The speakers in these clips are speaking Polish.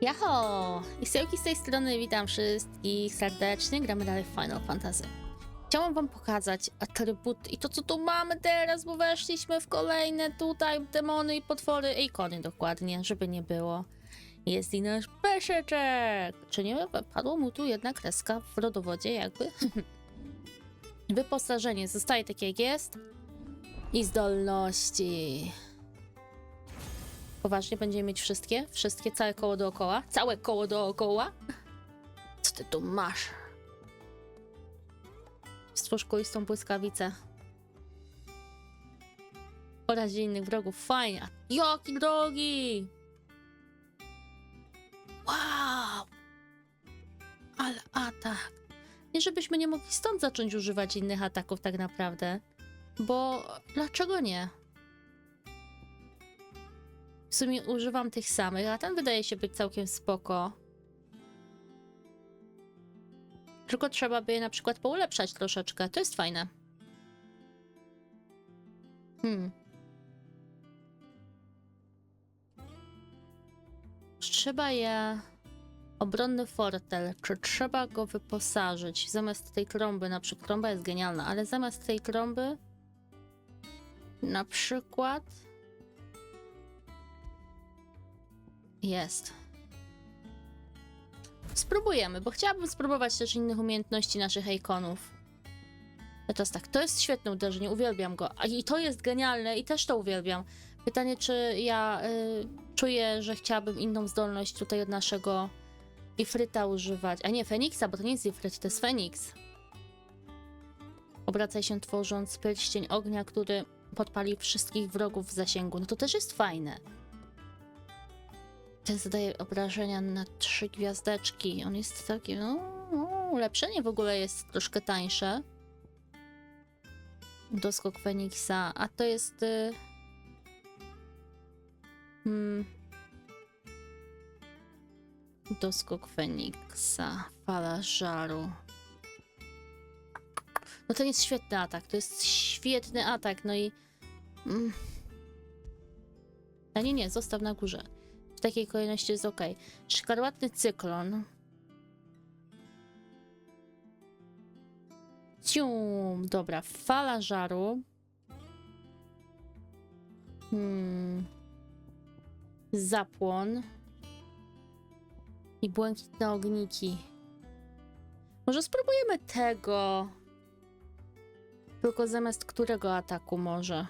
Jaho! IsaYuki z tej strony, witam wszystkich serdecznie, gramy dalej w Final Fantasy. Chciałam wam pokazać atrybuty i to, co tu mamy teraz, bo weszliśmy w kolejne tutaj demony i potwory, ikony dokładnie, żeby nie było. Jest i nasz peszeczek! Czy nie padło mu tu jedna kreska w rodowodzie jakby? Wyposażenie zostaje takie jak jest. I zdolności. Poważnie będziemy mieć wszystkie? Wszystkie, całe koło dookoła? Całe koło dookoła? Co ty tu masz? Stwórz kulistą błyskawicę. Porazi innych wrogów. Fajnie. Jaki drogi! Wow! Ale atak. Nie żebyśmy nie mogli stąd zacząć używać innych ataków tak naprawdę. Bo dlaczego nie? W sumie używam tych samych, a ten wydaje się być całkiem spoko. Tylko trzeba by je na przykład poulepszać troszeczkę. To jest fajne. Trzeba je... Obronny fortel. Czy trzeba go wyposażyć? Zamiast tej trąby, na przykład... Trąba jest genialna, ale zamiast tej trąby... Na przykład... Jest. Spróbujemy, bo chciałabym spróbować też innych umiejętności naszych ikonów. Teraz tak, to jest świetne uderzenie, uwielbiam go. I to jest genialne i też to uwielbiam. Pytanie, czy ja czuję, że chciałabym inną zdolność tutaj od naszego Ifryta używać. A nie, Feniksa, bo to nie jest Ifryt, to jest Feniks. Obracaj się tworząc pierścień ognia, który podpali wszystkich wrogów w zasięgu. No to też jest fajne. Ten zadaje obrażenia na 3 gwiazdeczki. On jest taki, no, ulepszenie w ogóle jest troszkę tańsze. Doskok Feniksa, a to jest... Doskok Feniksa, fala żaru. No to jest świetny atak, to jest świetny atak, no i... A nie, zostaw na górze. W takiej kolejności jest ok. Szkarłatny cyklon. Cium, dobra, fala żaru. Zapłon. I błękitne ogniki. Może spróbujemy tego. Tylko zamiast którego ataku może?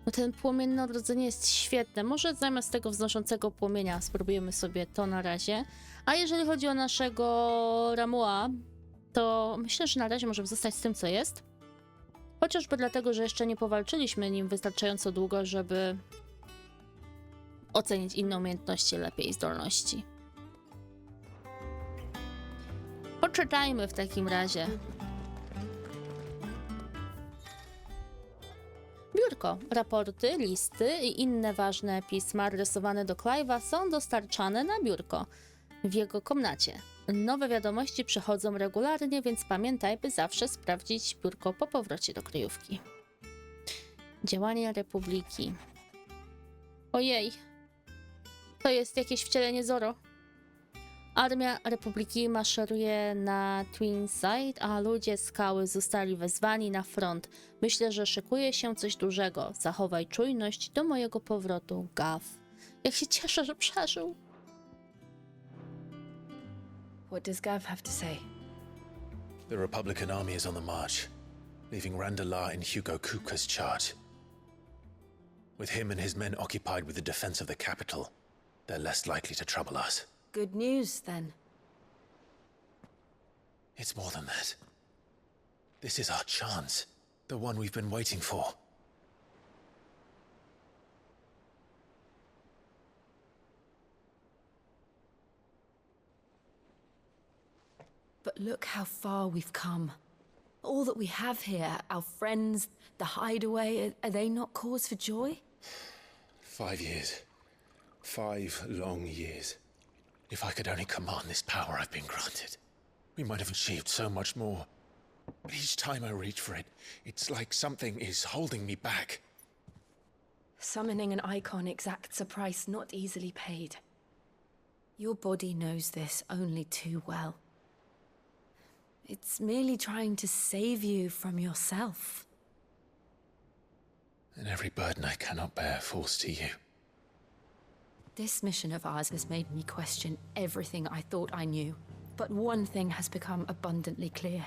No ten płomienne odrodzenie jest świetne. Może zamiast tego wznoszącego płomienia spróbujemy sobie to na razie. A jeżeli chodzi o naszego Ramua, to myślę, że na razie możemy zostać z tym, co jest. Chociażby dlatego, że jeszcze nie powalczyliśmy nim wystarczająco długo, żeby ocenić inne umiejętności lepiej i zdolności. Poczytajmy w takim razie. Biurko, raporty, listy i inne ważne pisma adresowane do Clive'a są dostarczane na biurko w jego komnacie. Nowe wiadomości przychodzą regularnie, więc pamiętaj, by zawsze sprawdzić biurko po powrocie do kryjówki. Działania Republiki. Ojej, to jest jakieś wcielenie Zoro. Armia Republiki maszeruje na Twin Side, a ludzie skały zostali wezwani na front. Myślę, że szykuje się coś dużego. Zachowaj czujność do mojego powrotu, Gav. Jak się cieszę, że przeżył. What does Gav have to say? The Republican army is on the march, leaving Randalar in Hugo Kupka's charge. With him and his men occupied with the defense of the capital, they're less likely to trouble us. Good news, then. It's more than that. This is our chance, the one we've been waiting for. But look how far we've come. All that we have here, our friends, the hideaway, are they not cause for joy? 5 years. 5 long years. If I could only command this power I've been granted, we might have achieved so much more. But each time I reach for it, it's like something is holding me back. Summoning an icon exacts a price not easily paid. Your body knows this only too well. It's merely trying to save you from yourself. And every burden I cannot bear falls to you. This mission of ours has made me question everything I thought I knew. But one thing has become abundantly clear.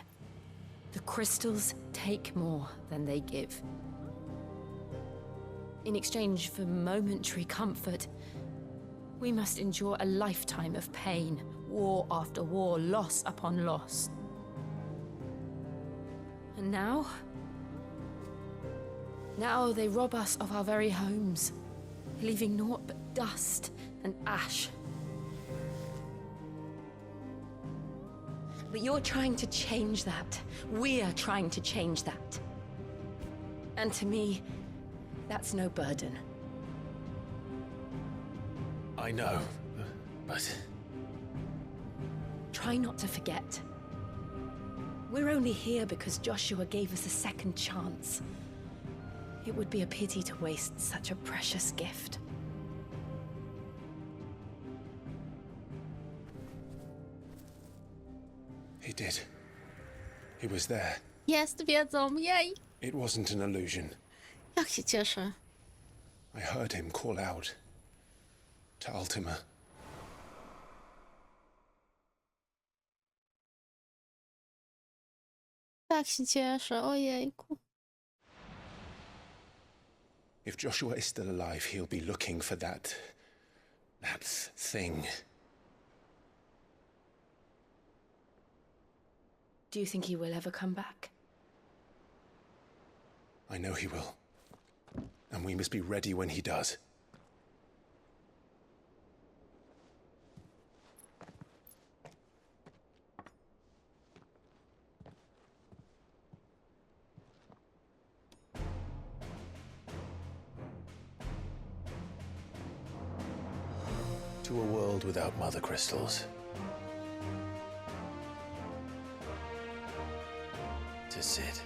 The crystals take more than they give. In exchange for momentary comfort, we must endure a lifetime of pain, war after war, loss upon loss. And now they rob us of our very homes, leaving naught but dust and ash. But you're trying to change that. We're trying to change that. And to me, that's no burden. I know, but... Try not to forget. We're only here because Joshua gave us a second chance. It would be a pity to waste such a precious gift. He did. He was there. Jest, wiedzą, jej! It wasn't an illusion. Jak się cieszę. I heard him call out to Ultima. Tak się cieszę, ojejku. If Joshua is still alive, he'll be looking for that thing. Do you think he will ever come back? I know he will. And we must be ready when he does. To a world without mother crystals. To Sid.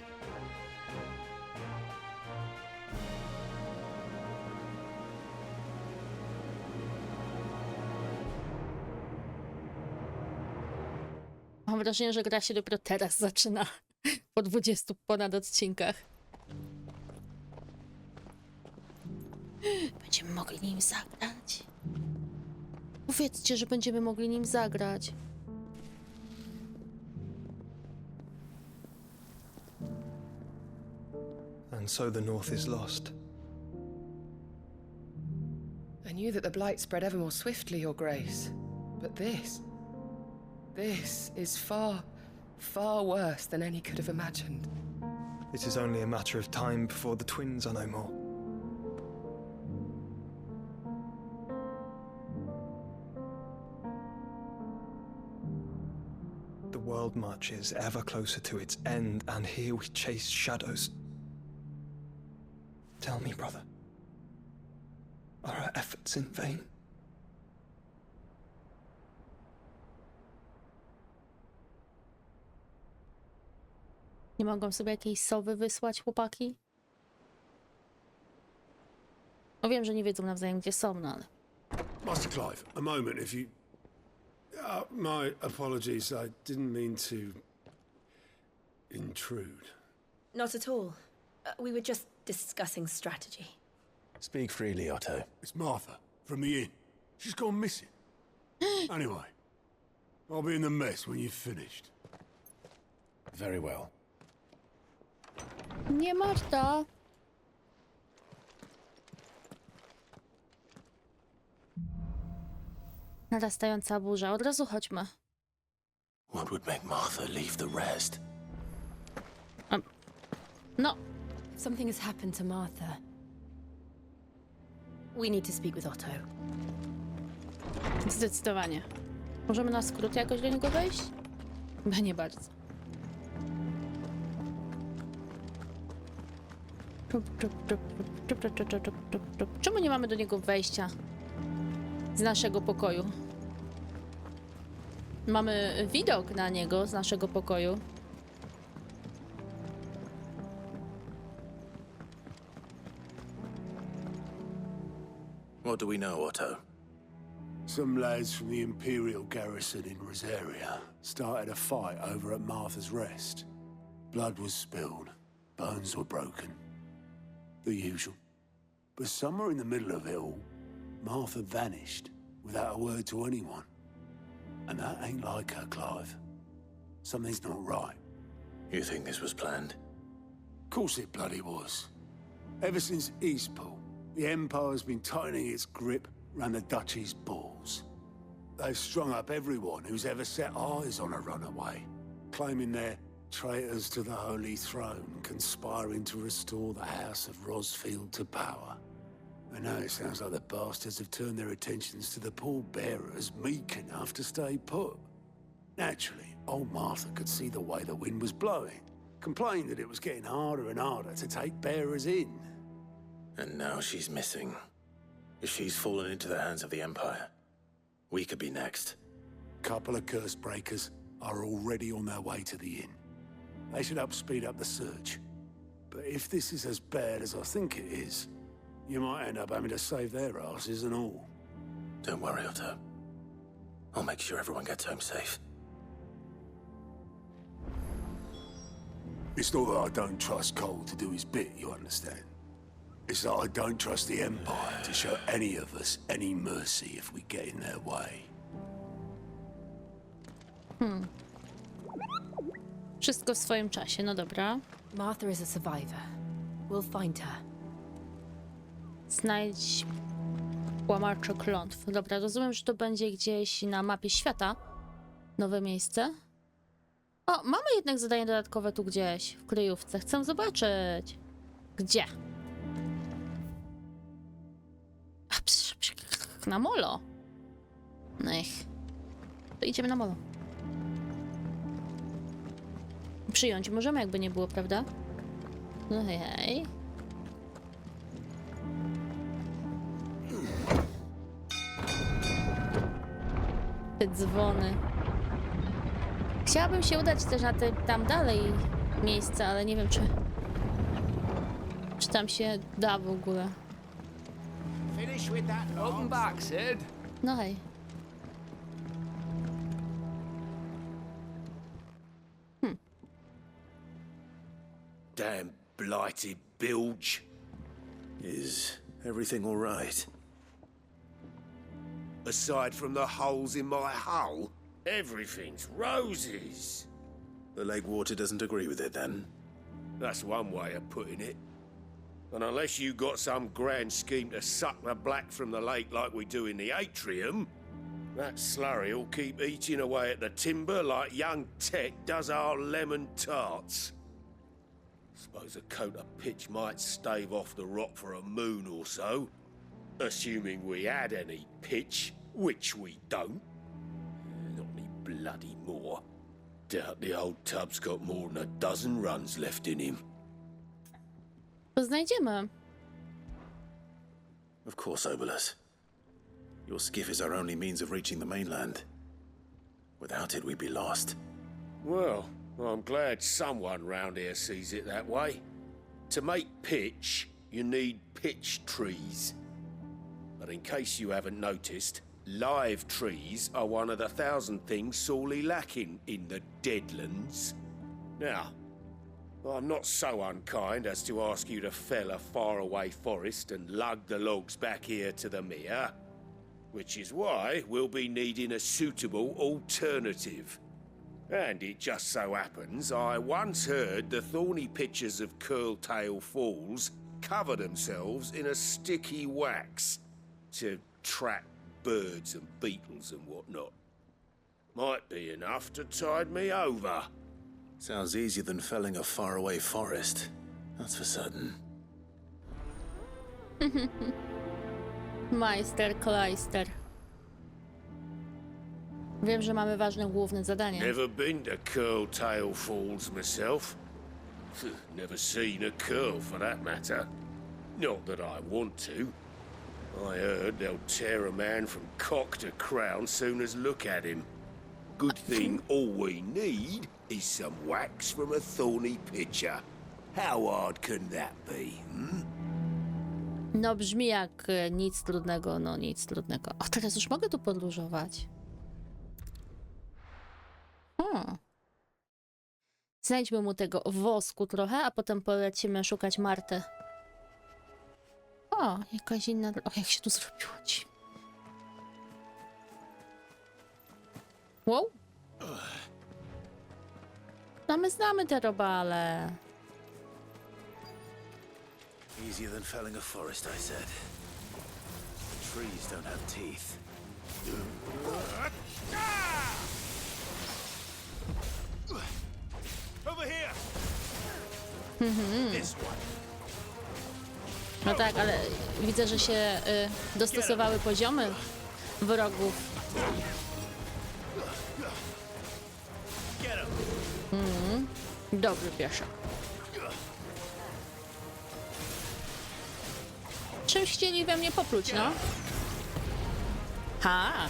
Mam wrażenie, że gra się dopiero teraz zaczyna. Po 20 ponad odcinkach. Będziemy mogli nim zagrać. Powiedzcie, że będziemy mogli nim zagrać. And so the North is lost. I knew that the blight spread ever more swiftly, Your Grace. But this is far, far worse than any could have imagined. It is only a matter of time before the twins are no more. The world marches ever closer to its end, and here we chase shadows. Tell me, brother, are our efforts in vain? Nie mogą sobie jakiejś sowy wysłać, chłopaki? No wiem, że nie wiedzą nawzajem, gdzie są, no ale... Master Clive, a moment, if you... my apologies, I didn't mean to... intrude. Not at all. We were just discussing strategy. Speak freely, Otto. It's Martha, from the inn. She's gone missing. Anyway, I'll be in the mess when you've finished. Very well. Nie Marta! Narastająca burza, od razu chodźmy. What would make Martha leave the rest? No, If something has happened to Martha, we need to speak with Otto. zdecydowanie. Możemy na skrót jakoś do niego wejść? Chyba nie bardzo. Czemu nie mamy do niego wejścia z naszego pokoju? Mamy widok na niego z naszego pokoju. What do we know, Otto? Some lads from the Imperial garrison in Rosaria started a fight over at Martha's Rest. Blood was spilled, bones were broken. The usual. But somewhere in the middle of it all, Martha vanished without a word to anyone. And that ain't like her, Clive. Something's not right. You think this was planned? Course it bloody was. Ever since Eastpool, the Empire's been tightening its grip round the Duchy's balls. They've strung up everyone who's ever set eyes on a runaway, claiming they're traitors to the Holy Throne, conspiring to restore the House of Rosfield to power. And now it sounds like the bastards have turned their attentions to the pallbearers meek enough to stay put. Naturally, old Martha could see the way the wind was blowing, complained that it was getting harder and harder to take bearers in. And now she's missing. If she's fallen into the hands of the Empire, we could be next. Couple of curse breakers are already on their way to the inn. They should help speed up the search. But if this is as bad as I think it is, you might end up having to save their asses and all. Don't worry, Otto. I'll make sure everyone gets home safe. It's not that I don't trust Cole to do his bit, you understand? It's that I don't trust the Empire to show any of us any mercy if we get in their way. Wszystko w swoim czasie, no dobra. Martha is a survivor. We'll find her. Znajdź łamacze klątw. Dobra, rozumiem, że to będzie gdzieś na mapie świata. Nowe miejsce. O, mamy jednak zadanie dodatkowe tu gdzieś, w kryjówce. Chcę zobaczyć. Gdzie? Na molo. Ech. To idziemy na molo. Przyjąć możemy, jakby nie było, prawda? No hej, hej. Te dzwony. Chciałabym się udać też na te tam dalej miejsca, ale nie wiem, czy tam się da w ogóle. Welcome back, Sid. No hej. Damn blighted bilge. Is everything all right? Aside from the holes in my hull, everything's roses. The lake water doesn't agree with it, then? That's one way of putting it. And unless you got some grand scheme to suck the black from the lake like we do in the atrium, that slurry'll keep eating away at the timber like young Tech does our lemon tarts. Suppose a coat of pitch might stave off the rock for a moon or so, assuming we had any pitch, which we don't. Not any bloody more. Doubt the old tub's got more than a dozen runs left in him. To znajdziemy. Of course, Obolus. Your skiff is our only means of reaching the mainland. Without it, we'd be lost. Well, I'm glad someone round here sees it that way. To make pitch, you need pitch trees. But in case you haven't noticed, live trees are one of the 1,000 things sorely lacking in the Deadlands. Now, I'm not so unkind as to ask you to fell a faraway forest and lug the logs back here to the mere, which is why we'll be needing a suitable alternative. And it just so happens I once heard the thorny pitchers of Curltail Falls cover themselves in a sticky wax to trap birds and beetles and whatnot. Might be enough to tide me over. Sounds easier than felling a faraway forest. That's for certain. Majster, Kleister. Wiem, że mamy ważne główne zadanie. Never been to Curltail Falls myself. Never seen a curl for that matter. Not that I want to. I heard they'll tear a man from cock to crown soon as look at him. Good thing all we need is some wax from a thorny pitcher. How hard can that be, hmm? No brzmi jak nic trudnego, no nic trudnego. O, teraz już mogę tu podróżować. Znajdźmy mu tego wosku trochę, a potem polecimy szukać Marty. O, jakaś inna... O, jak się tu zrobiło ci. Wow. No my znamy te robale. Easier than felling a forest, I said. Trees don't have teeth. Over here. This one. No tak, ale widzę, że się dostosowały poziomy wrogów. Dobry pieszak. Czymś chcieli we mnie popluć, no? Ha!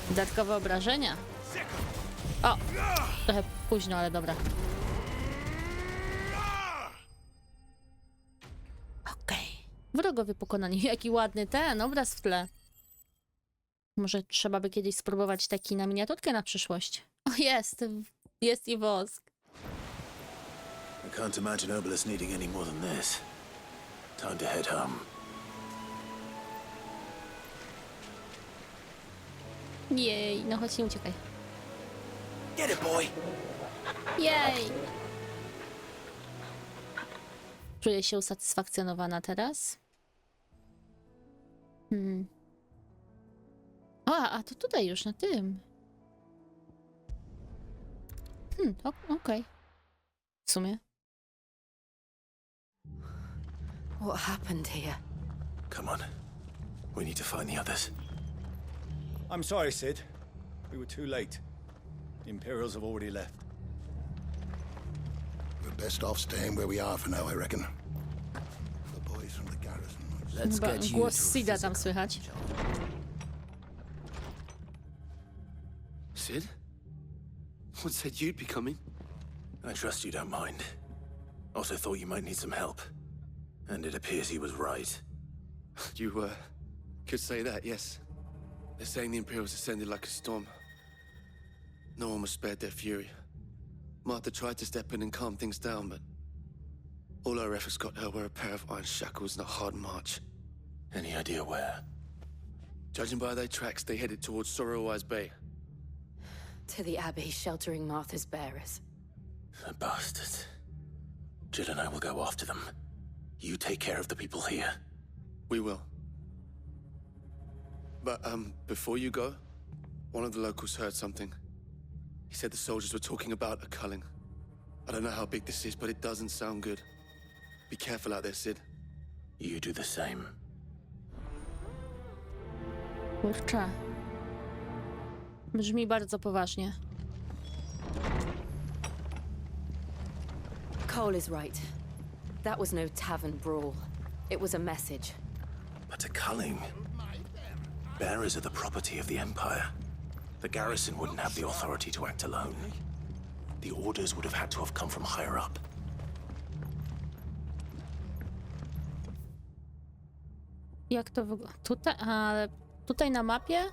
Dodatkowe obrażenia. O! Trochę późno, ale dobra. Okej. Wrogowie pokonani. Jaki ładny ten obraz w tle. Może trzeba by kiedyś spróbować taki na miniaturkę na przyszłość. O, jest! Jest i wosk. I can't imagine Obelisk needing any more than this. Time to head home. Jej, no chodź, nie uciekaj. Get it, boy! Jej! Czuję się usatysfakcjonowana teraz. A to tutaj już, na tym. Okej. W sumie. What happened here? Come on. We need to find the others. I'm sorry, Sid. We were too late. The Imperials have already left. We're best off staying where we are for now, I reckon. The boys from the garrison. Let's Chyba get you głos to a Sida tam physical. słychać. Sid? What said you'd be coming? I trust you don't mind. Also thought you might need some help. And it appears he was right. You, could say that, yes. They're saying the Imperials ascended like a storm. No one was spared their fury. Martha tried to step in and calm things down, but all her efforts got her were a pair of iron shackles and a hard march. Any idea where? Judging by their tracks, they headed towards Sorrowwise Bay. To the Abbey sheltering Martha's bearers. The bastards. Jill and I will go after them. You take care of the people here. We will. But, before you go, one of the locals heard something. He said the soldiers were talking about a culling. I don't know how big this is, but it doesn't sound good. Be careful out there, Sid. You do the same. Kurczę. Brzmi bardzo poważnie. Cole is right. That was no tavern brawl. It was a message. But a culling. Bearers are the property of the Empire. The garrison wouldn't have the authority to act alone. The orders would have had to have come from higher up. Jak to wygląda? Tutaj, ale tutaj na mapie?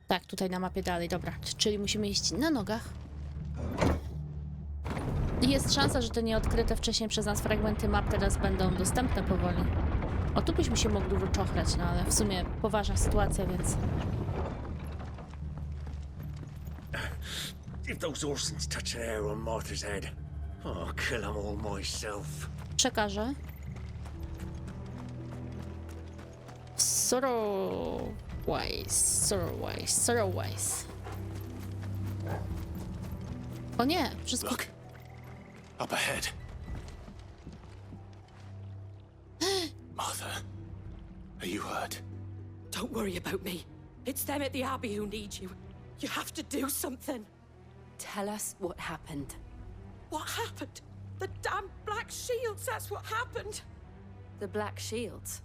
Tak, tutaj na mapie dalej, dobra. Czyli musimy iść na nogach. I jest szansa, że te nieodkryte wcześniej przez nas fragmenty map teraz będą dostępne powoli. O, tu byśmy się mogli wyczochrać, no ale w sumie poważna sytuacja, więc... If those Orsons touch an arrow on Martha's head, I'll kill them all myself. Przekażę. Sorrowwise. O nie, wszystko... Look. Up ahead. Martha, are you hurt? Don't worry about me. It's them at the Abbey who need you. You have to do something. Tell us what happened. What happened? The damn Black Shields, that's what happened. The Black Shields?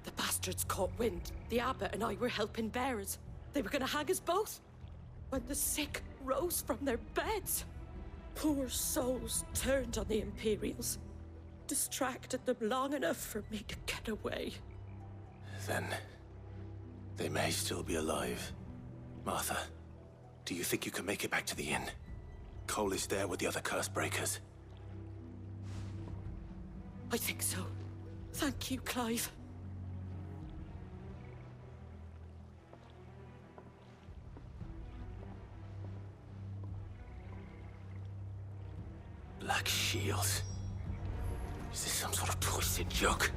The bastards caught wind. The abbot and I were helping bearers. They were gonna hang us both. When the sick rose from their beds, poor souls turned on the Imperials. distracted them long enough for me to get away. Then they may still be alive. Martha, do you think you can make it back to the inn? Cole is there with the other curse breakers. I think so. Thank you, Clive. Black shields. Is this some sort of twisted joke?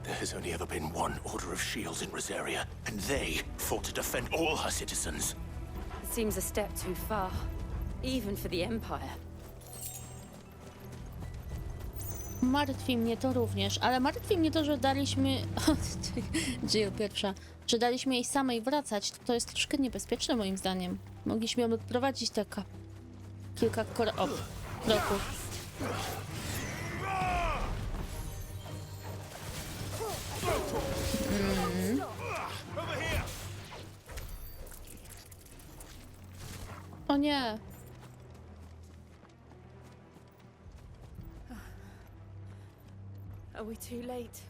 There has only ever been one Order of Shields in Rosaria, and they fought to defend all her citizens. It seems a step too far, even for the Empire. Martwi mnie to również, ale martwi mnie to, że daliśmy... Jill pierwsza. Że daliśmy jej samej wracać. To jest troszkę niebezpieczne moim zdaniem. Mogliśmy ją odprowadzić tak kilka kroków. O nie. Are we too late?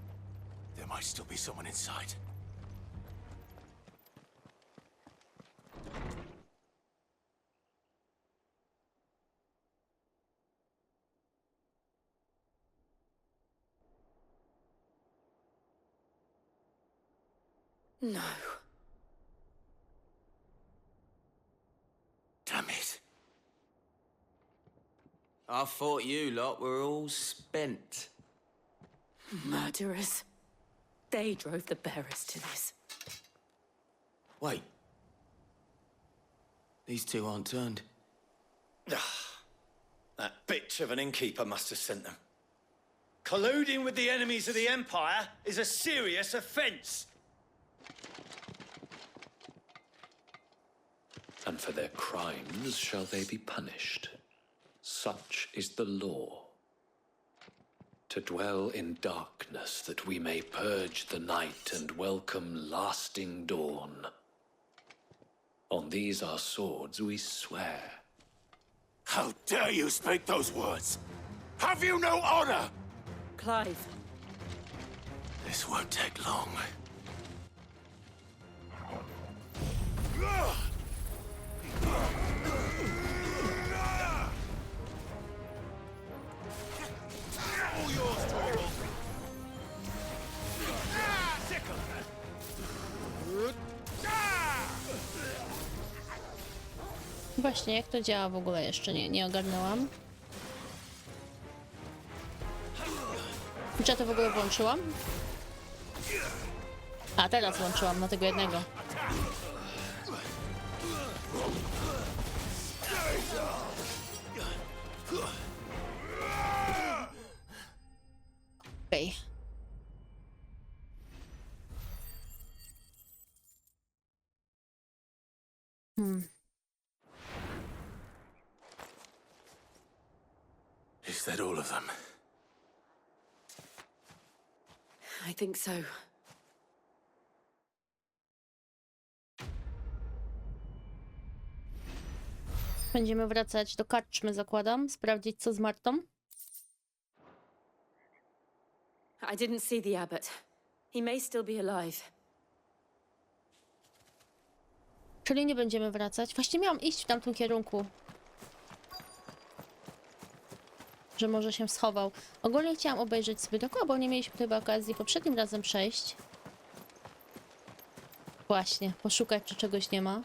There might still be someone inside. No. Damn it. I thought you lot were all spent. Murderers. They drove the bearers to this. Wait. These two aren't turned. That bitch of an innkeeper must have sent them. Colluding with the enemies of the Empire is a serious offense. And for their crimes shall they be punished. Such is the law. To dwell in darkness that we may purge the night and welcome lasting dawn. On these our swords we swear. How dare you speak those words? Have you no honor? Clive. This won't take long. Właśnie, jak to działa w ogóle jeszcze nie ogarnęłam. Czy ja to w ogóle włączyłam? A, teraz włączyłam na tego jednego. Okej. Is that all of them? I think so. Będziemy wracać do karczmy, zakładam. Sprawdzić, co z Martą. I didn't see the abbot. He may still be alive. Czyli nie będziemy wracać. Właśnie miałam iść w tamtym kierunku. Że może się schował. Ogólnie chciałam obejrzeć sobie dookoła, bo nie mieliśmy chyba okazji poprzednim razem przejść. Właśnie, poszukać, czy czegoś nie ma.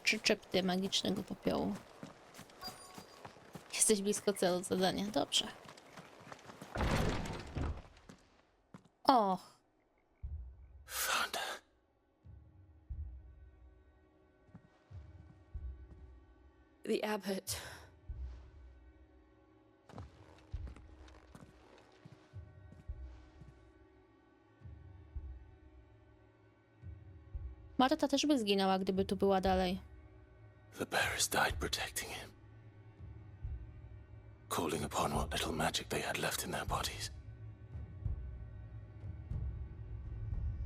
Szczypty magicznego popiołu. Jesteś blisko celu zadania. Dobrze. O! Found her. The abbot. Marta też by zginęła, gdyby tu była dalej. The bearers died protecting him. Calling upon what little magic they had left in their bodies.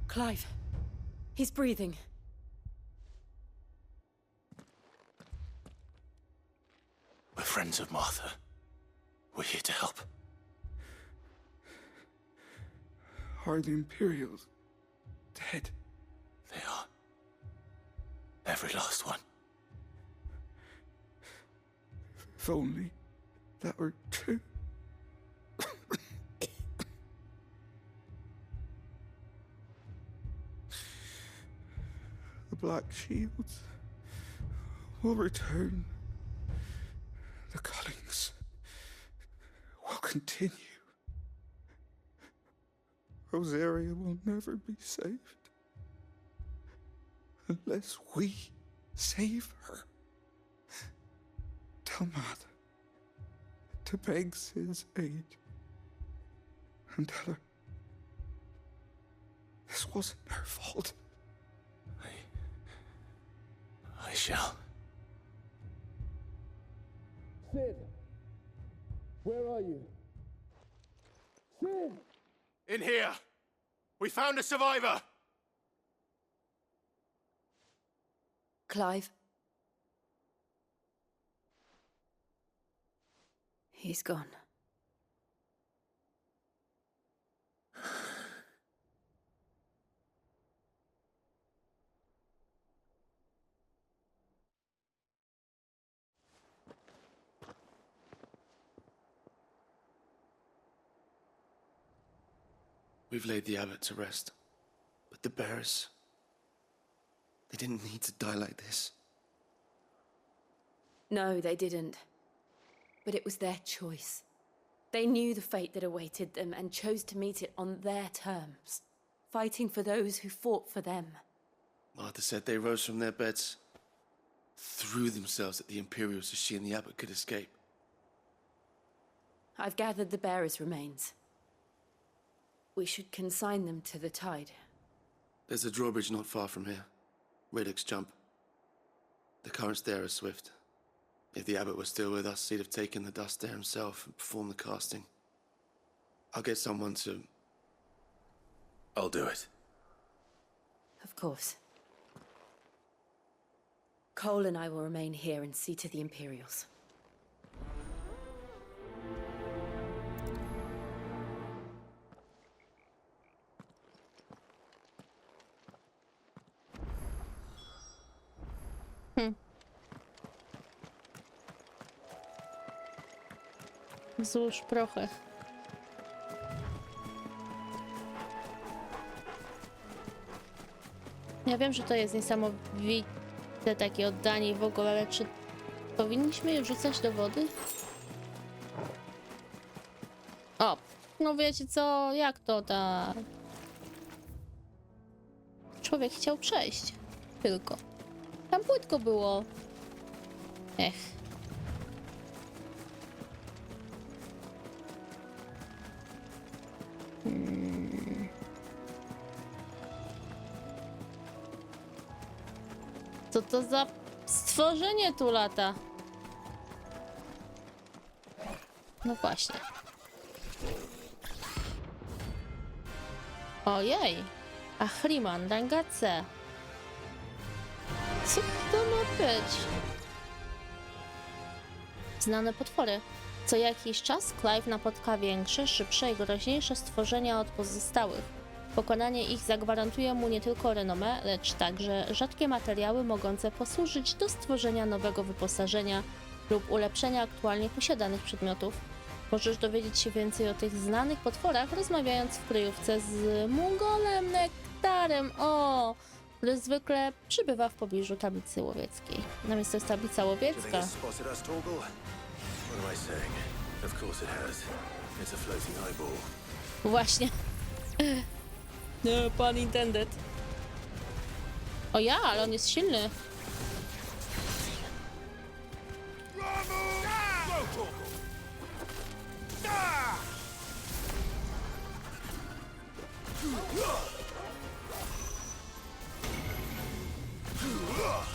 Clive. He's breathing. We're friends of Martha. We're here to help. Are the Imperials dead? They are. Every last one. If only that were true. The Black Shields will return. The cuttings will continue. Rosaria will never be saved unless we save her. Tell Matt to beg Sid's aid and tell her this wasn't her fault. I shall. Sid! Where are you? Sid! In here! We found a survivor! Clive. He's gone. We've laid the abbot to rest. But the bearers... they didn't need to die like this. No, they didn't. But it was their choice. They knew the fate that awaited them and chose to meet it on their terms, fighting for those who fought for them. Martha said they rose from their beds, threw themselves at the Imperials so she and the abbot could escape. I've gathered the bearers' remains. We should consign them to the tide. There's a drawbridge not far from here. Radix jump. The currents there are swift. If the abbot was still with us, he'd have taken the dust there himself and performed the casting. I'll get someone to... I'll do it. Of course. Cole and I will remain here and see to the Imperials. Złóż prochy. Ja wiem, że to jest niesamowite takie oddanie w ogóle, ale czy powinniśmy je wrzucać do wody? O, no wiecie co, jak to ta... Człowiek chciał przejść. Tylko. Tam płytko było. Ech. Co to za stworzenie tu lata? No właśnie. Ojej. Ahriman, ranga C. Co to ma być? Znane potwory. Co jakiś czas Clive napotka większe, szybsze i groźniejsze stworzenia od pozostałych. Pokonanie ich zagwarantuje mu nie tylko renomę, lecz także rzadkie materiały mogące posłużyć do stworzenia nowego wyposażenia lub ulepszenia aktualnie posiadanych przedmiotów. Możesz dowiedzieć się więcej o tych znanych potworach, rozmawiając w kryjówce z Mongolem Nektarem, który zwykle przybywa w pobliżu tablicy łowieckiej. No więc to jest tablica łowiecka. Właśnie. No, pun intended. O ja, ale on jest silny.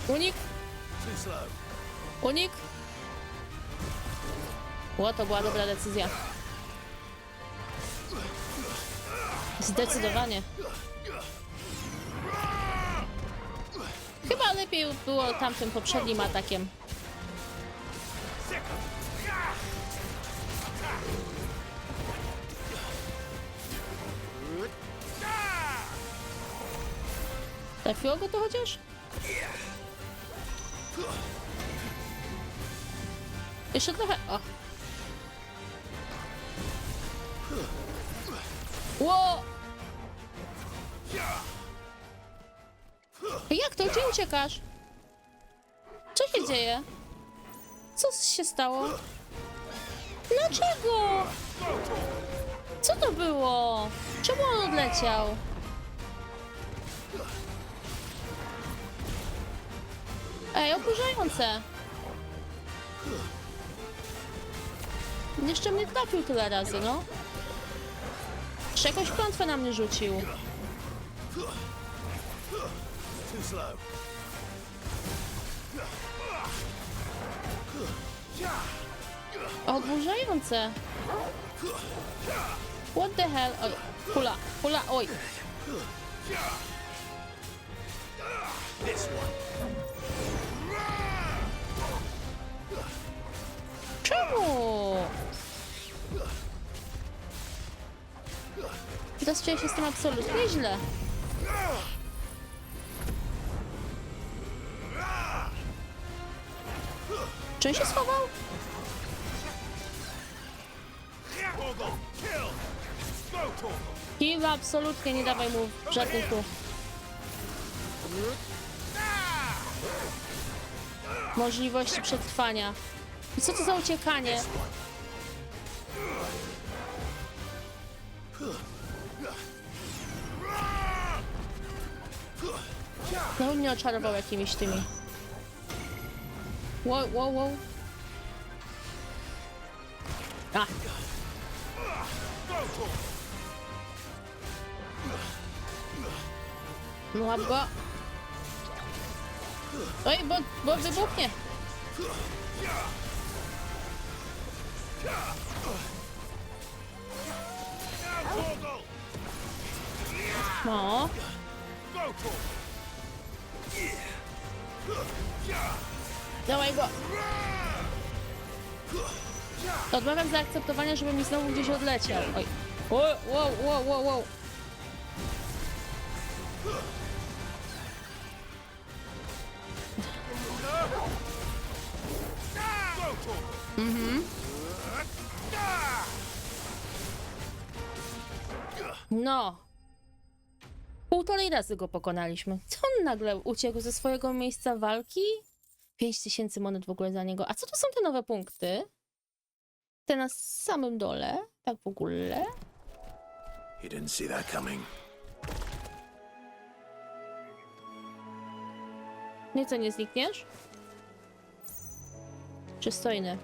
Unik. Unik. O, to była dobra decyzja. Zdecydowanie. Chyba lepiej było tamtym poprzednim atakiem. Trafiło go to chociaż? Jeszcze trochę... O! Ło! Jak to? Gdzie uciekasz? Co się dzieje? Co się stało? Dlaczego? Co to było? Czemu on odleciał? Ej, oburzające. Jeszcze mnie trafił tyle razy, no. Jeszcze jakąś klątwę na mnie rzucił. Oburzające. What the hell? Oj, kula, kula, oj. Czemu? Teraz czuję się z tym absolutnie źle. Czy on się schował? Kill, absolutnie nie dawaj mu żadnych tu możliwości przetrwania. I co to za uciekanie? No mnie oczarował jakimiś tymi. Wow, wow, wow. A. No łap go. Oj, bo wybuchnie. No. Dawaj go. Odmawiam zaakceptowania, żeby mi znowu gdzieś odleciał. Oj. Wow, wow, wow, wow. Mhm. No. 1,5 razy go pokonaliśmy. Co on nagle uciekł ze swojego miejsca walki? 5000 monet w ogóle za niego. A co to są te nowe punkty? Te na samym dole? Tak w ogóle? You didn't see that coming. Nie, co, nie znikniesz? Przystojny.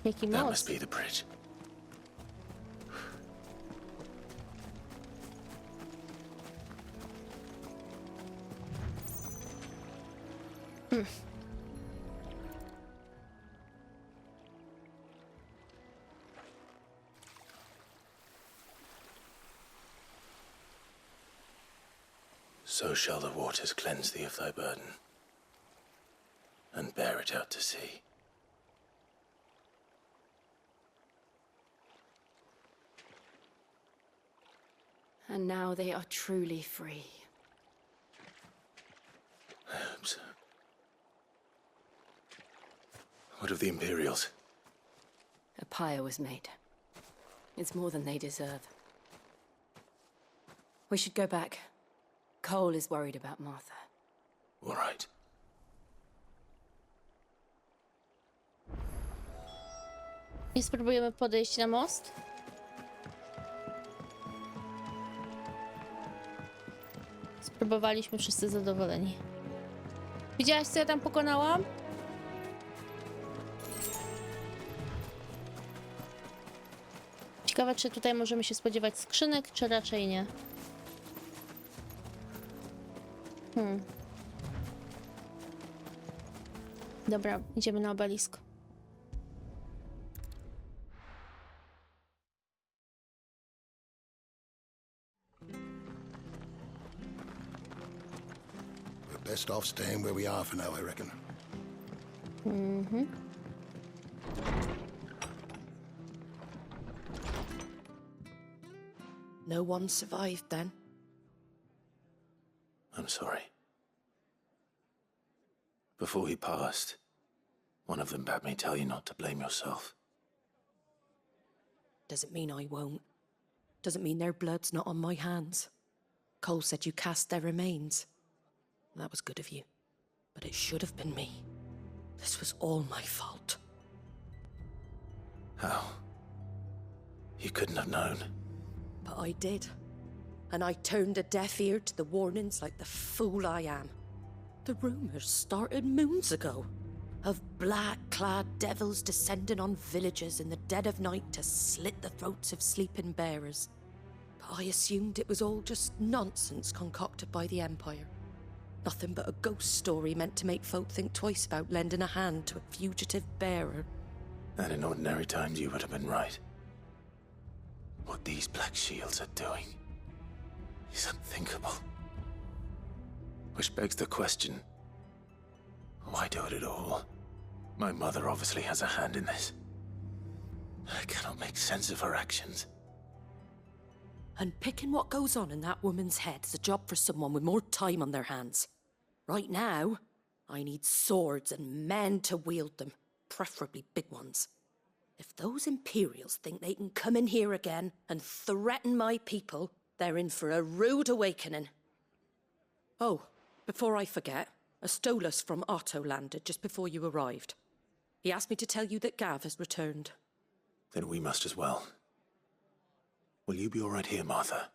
Jaki That most? must be the bridge. So shall the waters cleanse thee of thy burden, and bear it out to sea. And now they are truly free. I hope so. What of the Imperials? A pyre was made. It's more than they deserve. We should go back. Cole is worried about Martha. All right. I spróbujemy podejść na most? Spróbowaliśmy, wszyscy zadowoleni. Widziałaś, co ja tam pokonałam? Ciekawe, czy tutaj możemy się spodziewać skrzynek, czy raczej nie. Dobra, idziemy na obelisk. We're best off staying where we are for now, I reckon. Mhm. No one survived then. I'm sorry. Before he passed, one of them bade me tell you not to blame yourself. Doesn't mean I won't. Doesn't mean their blood's not on my hands. Cole said you cast their remains. That was good of you. But it should have been me. This was all my fault. How? You couldn't have known. But I did. And I turned a deaf ear to the warnings like the fool I am. The rumors started moons ago. Of black-clad devils descending on villages in the dead of night to slit the throats of sleeping bearers. But I assumed it was all just nonsense concocted by the Empire. Nothing but a ghost story meant to make folk think twice about lending a hand to a fugitive bearer. And in ordinary times you would have been right. What these Black Shields are doing is unthinkable. Which begs the question, why do it at all? My mother obviously has a hand in this. I cannot make sense of her actions. And picking what goes on in that woman's head is a job for someone with more time on their hands. Right now, I need swords and men to wield them, preferably big ones. If those Imperials think they can come in here again and threaten my people, they're in for a rude awakening. Oh, before I forget, a Stolas from Otto landed just before you arrived. He asked me to tell you that Gav has returned. Then we must as well. Will you be all right here, Martha?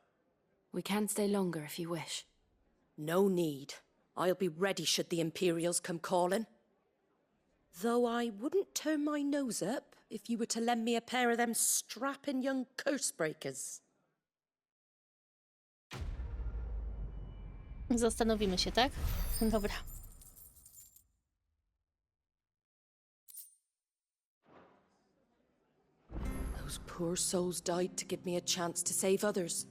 We can stay longer if you wish. No need. I'll be ready should the Imperials come calling. Though I wouldn't turn my nose up if you were to lend me a pair of them strapping young cursebreakers. Zastanowimy się, tak? Dobra. Those poor souls died to give me a chance to save others.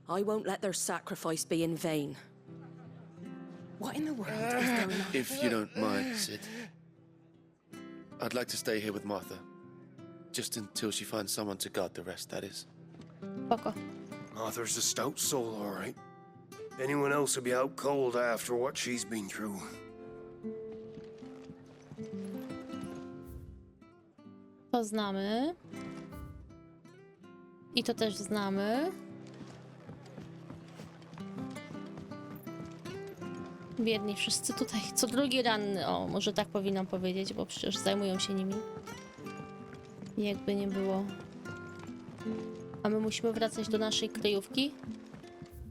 I won't let their sacrifice be in vain. What in the world is going on? If you don't mind, Sid. I'd like to stay here with Martha. Just until she finds someone to guard the rest, that is. Spoko. Martha's a stout soul, all right. Anyone else would be out cold after what she's been through. To znamy. I to też znamy. Biedni wszyscy tutaj. Co drugi ranny. O, może tak powinnam powiedzieć, bo przecież zajmują się nimi. Jakby nie było. A my musimy wracać do naszej kryjówki.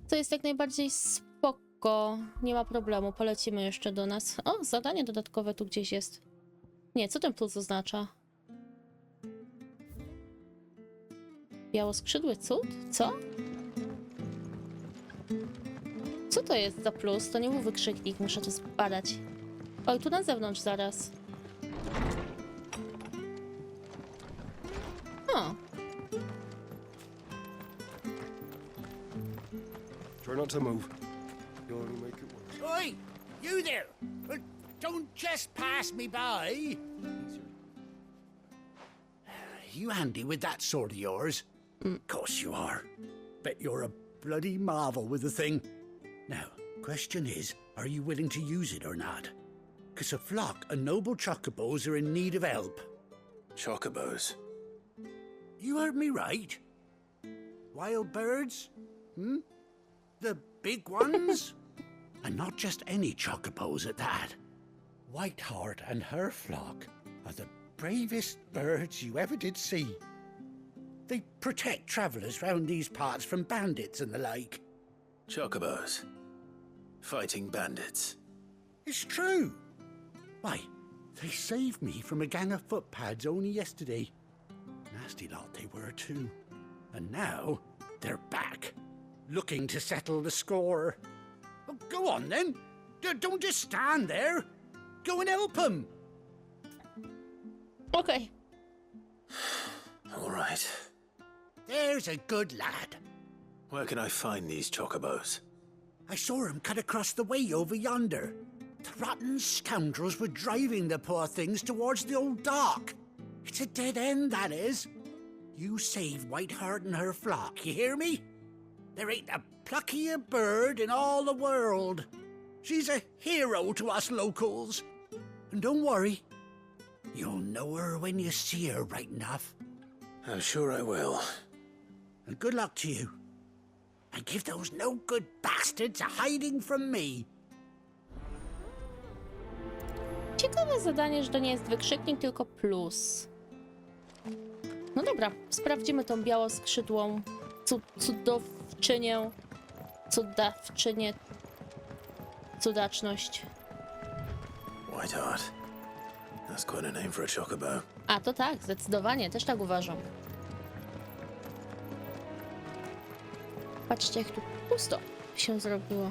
To jest jak najbardziej spoko. Nie ma problemu. Polecimy jeszcze do nas. O, zadanie dodatkowe tu gdzieś jest. Nie, co ten plus oznacza? Białoskrzydły cud? Co? Co to jest za plus? To nie był wykrzyknik, muszę to zbadać. Oj, tu na zewnątrz zaraz. O. Try not to move. You'll only make it worse. Oi! You there! Don't just pass me by! You handy with that sword of yours? Course you are. Bet you're a bloody marvel with the thing. Now, question is, are you willing to use it or not? 'Cause a flock of noble chocobos are in need of help. Chocobos? You heard me right. Wild birds? The big ones? And not just any chocobos at that. Whiteheart and her flock are the bravest birds you ever did see. They protect travellers round these parts from bandits and the like. Chocobos. Fighting bandits. It's true. Why, they saved me from a gang of footpads only yesterday. Nasty lot they were too. And now they're back, looking to settle the score. Well, go on then. Don't just stand there. Go and help them. Okay. All right. There's a good lad. Where can I find these chocobos? I saw him cut across the way over yonder. The rotten scoundrels were driving the poor things towards the old dock. It's a dead end, that is. You save Whiteheart and her flock, you hear me? There ain't a pluckier bird in all the world. She's a hero to us locals. And don't worry, you'll know her when you see her right enough. I'm sure I will. And good luck to you. And give those no-good bastards a hiding from me. Ciekawe zadanie, że to nie jest wykrzyknik, tylko plus. No dobra, sprawdzimy tą białoskrzydłą cudowczynię. Cudaczność. Whiteheart. That's quite a name for a chocobo. A, to tak, zdecydowanie, też tak uważam. Patrzcie, jak tu pusto się zrobiło.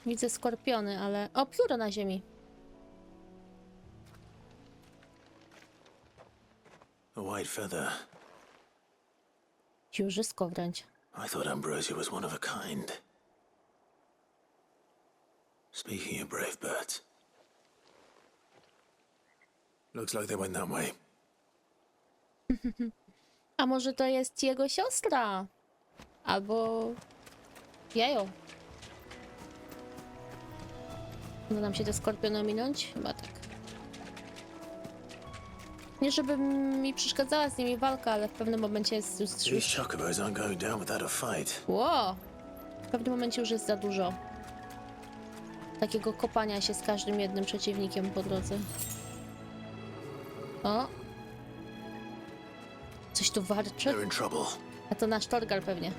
Widzę skorpiony, ale... O, pióro na ziemi. A white feather. Piórzysko wręcz. I thought Ambrosia was one of a kind. Speaking of brave birds. Looks like they went that way. A może to jest jego siostra? Albo... jajo. Uda nam się te skorpiony ominąć? Chyba tak. Nie żeby mi przeszkadzała z nimi walka, ale w pewnym momencie jest już... These chocobos aren't going down without a fight. Wow! W pewnym momencie już jest za dużo takiego kopania się z każdym jednym przeciwnikiem po drodze. O! Coś tu warczy? A to nasz Torgal pewnie.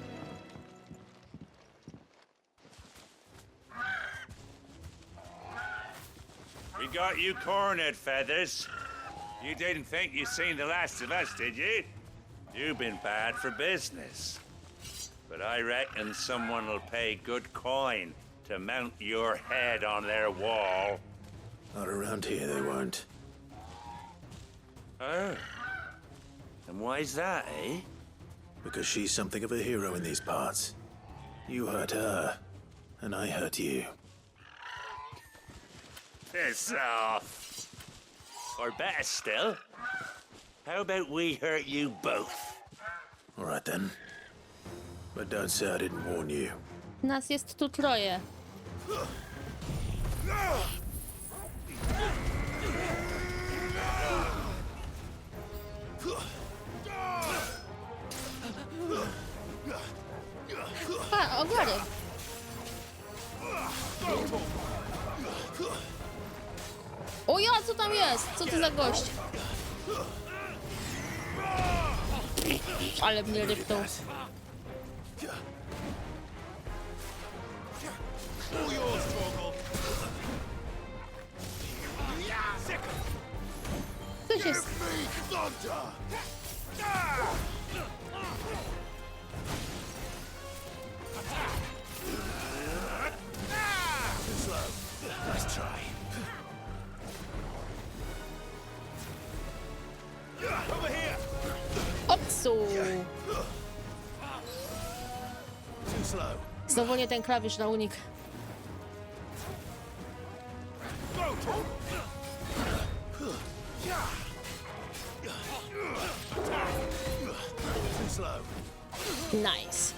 We got you cornered, Feathers. You didn't think you'd seen the last of us, did you? You've been bad for business. But I reckon someone will pay good coin to mount your head on their wall. Not around here, they won't. Oh. And why's that, eh? Because she's something of a hero in these parts. You hurt her, and I hurt you. Piss off. Or better still, how about we hurt you both? All right then. But don't say I didn't warn you. Nas jest tu troje. A, ogary. O ja, co tam jest? Co to za gość? Ale mnie ryknął. Coś jest. Nice try. Over here. Opsu. Too slow. Znowu nie ten klawisz na unik. Nice.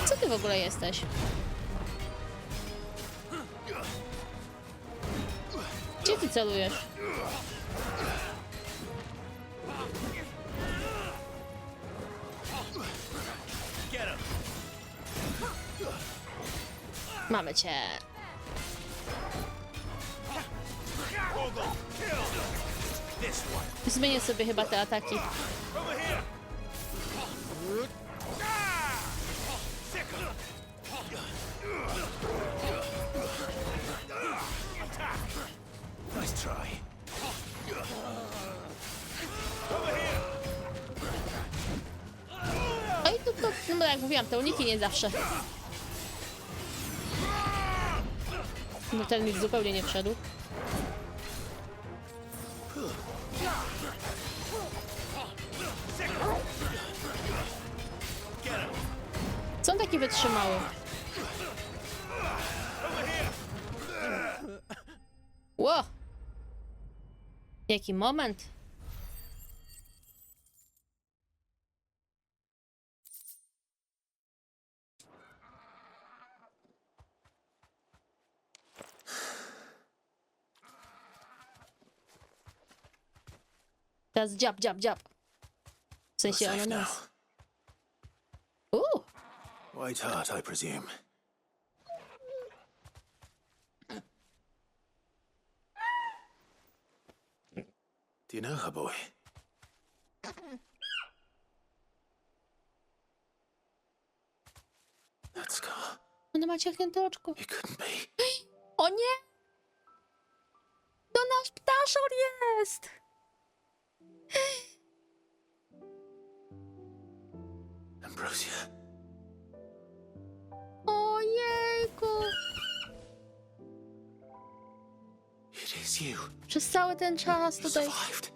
Co ty w ogóle jesteś? Gdzie ty celujesz? Mamy cię. Zmienię sobie chyba te ataki. Nice try. Oj, no jak mówiłam, te uniki nie zawsze. No ten mi zupełnie nie wszedł. Co on taki wytrzymały? Ło! Jaki moment. Teraz dziab, dziab, dziab. W sensie ona nas. White Hart, I presume. Do you know her, boy? That scar. Ona ma ciachnięte oczko. It couldn't be. O nie! To nasz ptaszor jest! Ambrosia. Ojejku! It is you. Przez cały ten czas tutaj... Survived.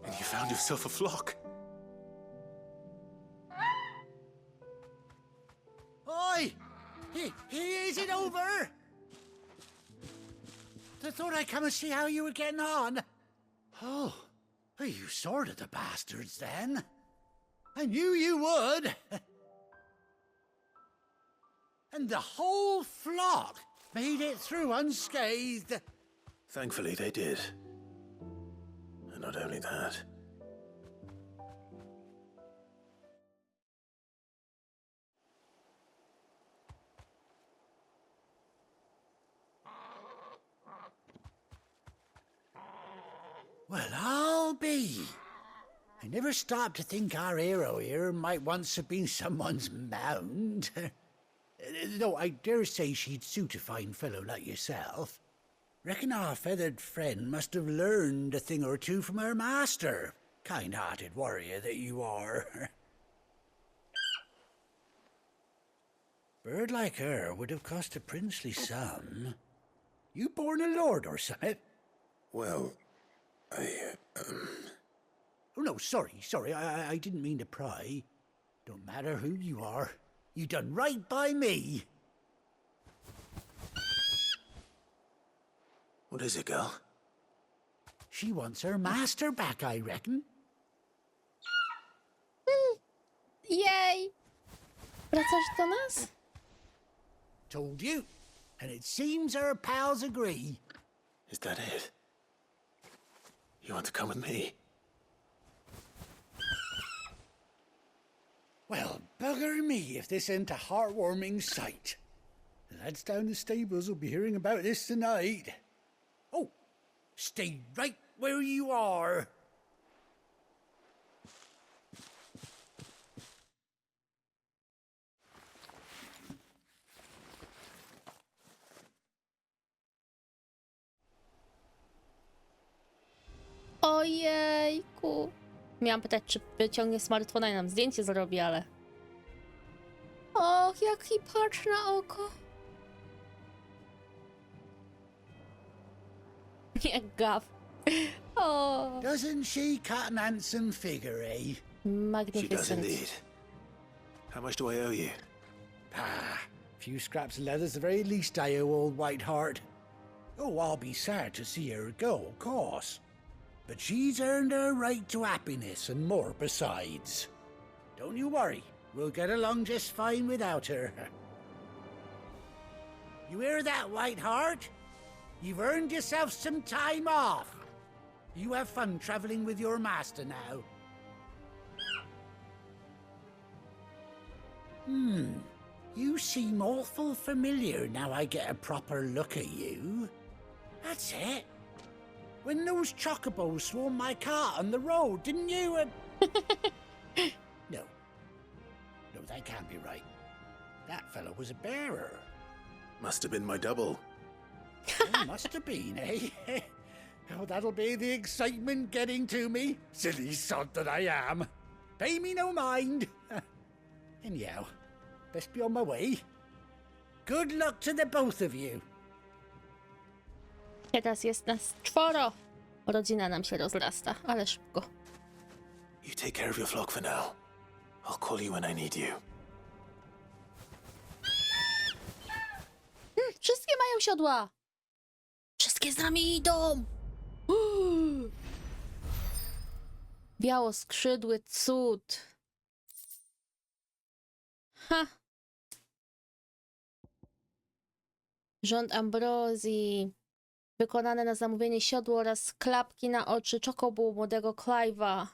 And you found yourself a flock. Oi! Is it over? I thought I'd come and see how you were getting on. Oh, you sorted the bastards then. I knew you would. And the whole flock made it through unscathed. Thankfully, they did. And not only that. Well, I'll be. I never stopped to think our hero here might once have been someone's mound. Though I dare say she'd suit a fine fellow like yourself. Reckon our feathered friend must have learned a thing or two from her master. Kind-hearted warrior that you are. Bird like her would have cost a princely sum. You born a lord or something? Well, Oh, no, sorry. I didn't mean to pry. Don't matter who you are. You done right by me. What is it, girl? She wants her master back, I reckon. Jej! Wracasz do nas? Told you. And it seems her pals agree. Is that it? You want to come with me? Well, bugger me if this ain't a heartwarming sight. The lads down the stables will be hearing about this tonight. Oh, stay right where you are. Ojejku. Miałam pytać, czy wyciągnie smartfona i nam zdjęcie zrobi, ale... Och, jaki patrz na oko. Jak gaw. O. Doesn't she cut an handsome figure, eh? She does indeed. How much do I owe you? Ah, few scraps of leather's the very least I owe old Whiteheart. Oh, I'll be sad to see her go, of course. But she's earned her right to happiness and more besides. Don't you worry, we'll get along just fine without her. You hear that, Whiteheart? You've earned yourself some time off. You have fun traveling with your master now. You seem awful familiar now I get a proper look at you. That's it. When those chocobos swarmed my cart on the road, didn't you? No, that can't be right. That fellow was a bearer. Must have been my double. Oh, must have been, eh? Oh, that'll be the excitement getting to me. Silly sod that I am. Pay me no mind. Anyhow, best be on my way. Good luck to the both of you. Teraz jest nas 4. Rodzina nam się rozrasta, ale szybko. You take care of your flock for now. I'll call you when I need you. Wszystkie mają siodła! Wszystkie z nami idą! Białoskrzydły cud. Ha! Rząd ambrozji. Wykonane na zamówienie siodło oraz klapki na oczy czokobu młodego Clive'a.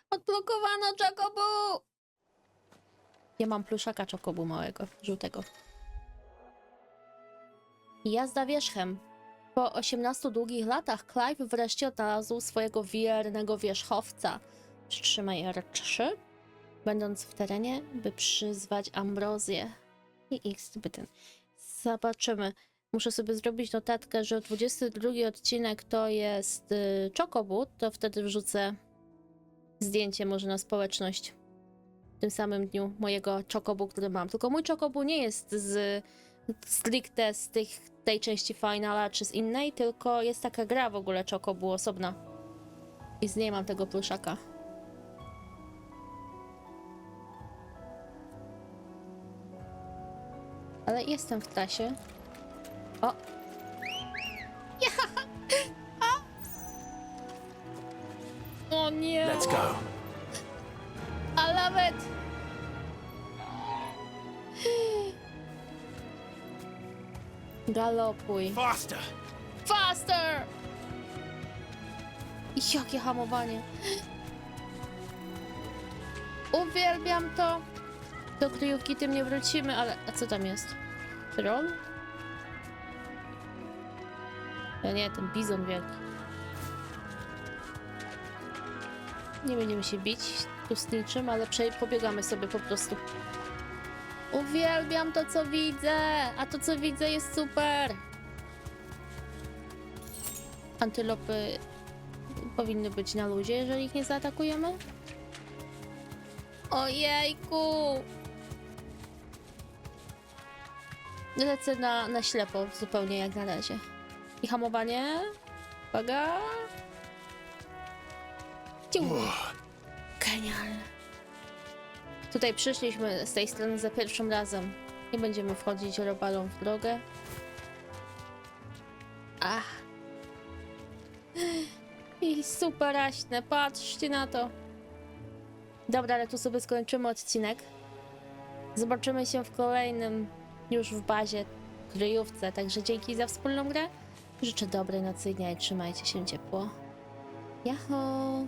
Odblokowano czokobu! Ja mam pluszaka czokobu małego, żółtego. Jazda wierzchem. Po 18 długich latach Clive wreszcie odnalazł swojego wiernego wierzchowca. Przytrzymaj R3, będąc w terenie, by przyzwać ambrozję. I X, by ten. Zobaczymy. Muszę sobie zrobić notatkę, że 22 odcinek to jest Chocobo, to wtedy wrzucę zdjęcie może na społeczność w tym samym dniu mojego Chocobo, który mam. Tylko mój Chocobo nie jest stricte z tej części finala czy z innej, tylko jest taka gra w ogóle Chocobo osobna. I z niej mam tego pluszaka. Ale jestem w trasie. O! Ja! O nie! Let's go. I love it! Galopuj. Faster! Faster! Jakie hamowanie. Uwielbiam to. Do kryjówki tym nie wrócimy, ale... A co tam jest? Troll? Nie, ten bizon wielki. Nie będziemy się bić tu z niczym, ale pobiegamy sobie po prostu. Uwielbiam to, co widzę! A to, co widzę, jest super! Antylopy powinny być na luzie, jeżeli ich nie zaatakujemy. Ojejku! Lecę na ślepo, zupełnie jak na razie. I hamowanie. Uwaga. Genialne. Tutaj przyszliśmy z tej strony za pierwszym razem. Nie będziemy wchodzić robalą w drogę. Ach. I superaśne, patrzcie na to. Dobra, ale tu sobie skończymy odcinek. Zobaczymy się w kolejnym, już w bazie, kryjówce. Także dzięki za wspólną grę. Życzę dobrej nocy dnia i trzymajcie się ciepło. Jaho!